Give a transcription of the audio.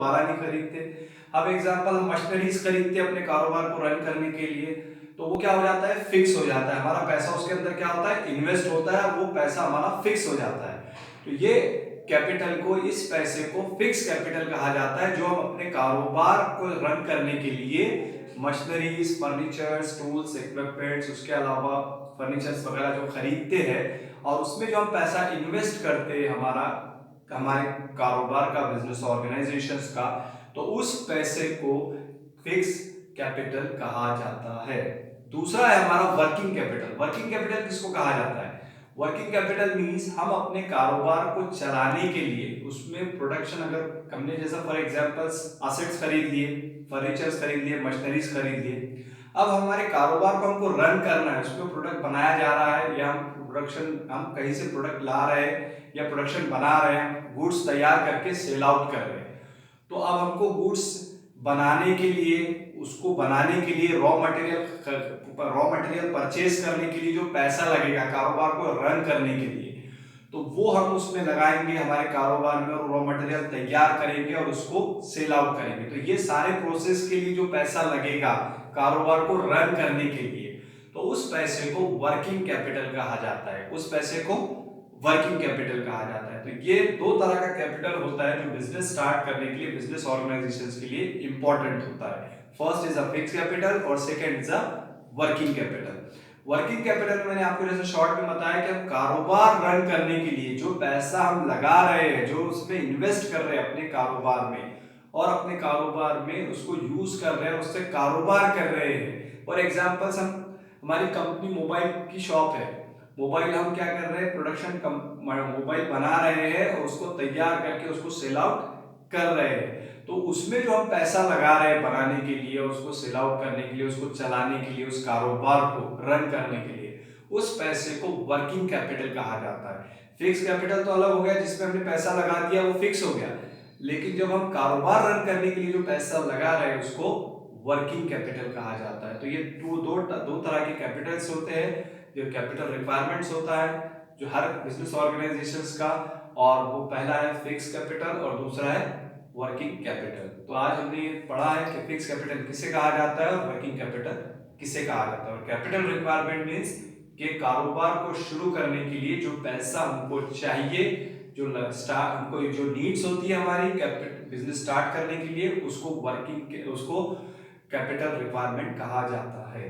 दोबारा नहीं खरीदते। अब एग्जांपल हम मशीनरीज खरीदते हैं अपने कारोबार को रन करने के लिए, तो वो क्या हो जाता है, फिक्स हो जाता है। हमारा पैसा उसके अंदर क्या होता है, इन्वेस्ट होता है, वो पैसा हमारा फिक्स हो जाता है। तो ये कैपिटल को, इस पैसे को फिक्स कैपिटल कहा जाता है, जो हम अपने कारोबार को रन करने के लिए मशीनरीज, फर्नीचर्स, टूल्स, इक्विपमेंट्स, उसके अलावा फर्नीचर्स वगैरह जो खरीदते हैं और उसमें जो हम पैसा इन्वेस्ट करते हैं हमारे कारोबार का, बिजनेस ऑर्गेनाइजेशंस का, तो उस पैसे को फिक्स कैपिटल कहा जाता है। दूसरा है हमारा वर्किंग कैपिटल। वर्किंग कैपिटल किसको कहा जाता है? वर्किंग कैपिटल मींस हम अपने कारोबार को चलाने के लिए उसमें प्रोडक्शन, अगर हमने जैसा फॉर एग्जांपल्स असेट्स खरीद लिए, फर्नीचर्स खरीद लिए, मशीनरीज खरीद लिए, अब हमारे कारोबार को हमको रन करना है, उसमें प्रोडक्ट बनाया जा रहा है या हम कहीं से प्रोडक्ट ला रहे हैं या प्रोडक्शन बना रहे हैं, गुड्स तैयार करके सेल आउट कर रहे हैं। तो अब हमको गुड्स बनाने के लिए, उसको बनाने के लिए रॉ मटेरियल परचेज करने के लिए जो पैसा लगेगा कारोबार को रन करने के लिए, तो वो हम उसमें लगाएंगे हमारे कारोबार में और रॉ मटेरियल तैयार करेंगे और उसको सेल आउट करेंगे। तो ये सारे प्रोसेस के लिए जो पैसा लगेगा कारोबार को रन करने के लिए, तो उस पैसे को वर्किंग कैपिटल कहा जाता है। उस पैसे को वर्किंग कैपिटल कहा जाता है। तो ये दो तरह का कैपिटल होता है जो बिजनेस स्टार्ट करने के लिए, बिजनेस ऑर्गेनाइजेशंस के लिए इंपॉर्टेंट होता है। First is a fix capital और second is a working capital. Working capital मैंने आपको जैसे शॉर्ट में बताया कि हम कारोबार रन करने के लिए जो पैसा हम लगा रहे हैं, जो उसमें इन्वेस्ट कर रहे हैं अपने कारोबार में, और अपने कारोबार में उसको यूज कर रहे हैं, उससे कारोबार कर रहे हैं। फॉर एग्जांपल्स, हमारी कंपनी मोबाइल की शॉप है, मोबाइल हम क्या कर रहे हैं, मोबाइल बना रहे हैं और उसको तैयार करके उसको सेल आउट कर रहे हैं। तो उसमें जो हम पैसा लगा रहे हैं बनाने के लिए, उसको सेल आउट करने के लिए, उसको चलाने के लिए, उस कारोबार को रन करने के लिए, उस पैसे को वर्किंग कैपिटल कहा जाता है। फिक्स कैपिटल तो अलग हो गया, जिसमें हमने पैसा लगा दिया वो फिक्स हो गया, लेकिन जब हम कारोबार रन करने के लिए जो पैसा लगा रहे हैं उसको वर्किंग कैपिटल कहा जाता है। तो ये दो तरह के कैपिटल्स होते हैं। जो कैपिटल रिक्वायरमेंट्स होता है जो हर बिजनेस ऑर्गेनाइजेशंस का, और वो पहला है फिक्स कैपिटल और दूसरा है वर्किंग कैपिटल। तो आज हमने ये पढ़ा है कि फिक्स कैपिटल किसे कहा जाता है और वर्किंग कैपिटल किसे कहा जाता है। और कैपिटल रिक्वायरमेंट मींस कि कारोबार को शुरू करने के लिए जो पैसा हमको चाहिए, हमको जो नीड्स होती है हमारी बिजनेस स्टार्ट करने के लिए, उसको कैपिटल रिक्वायरमेंट कहा जाता है।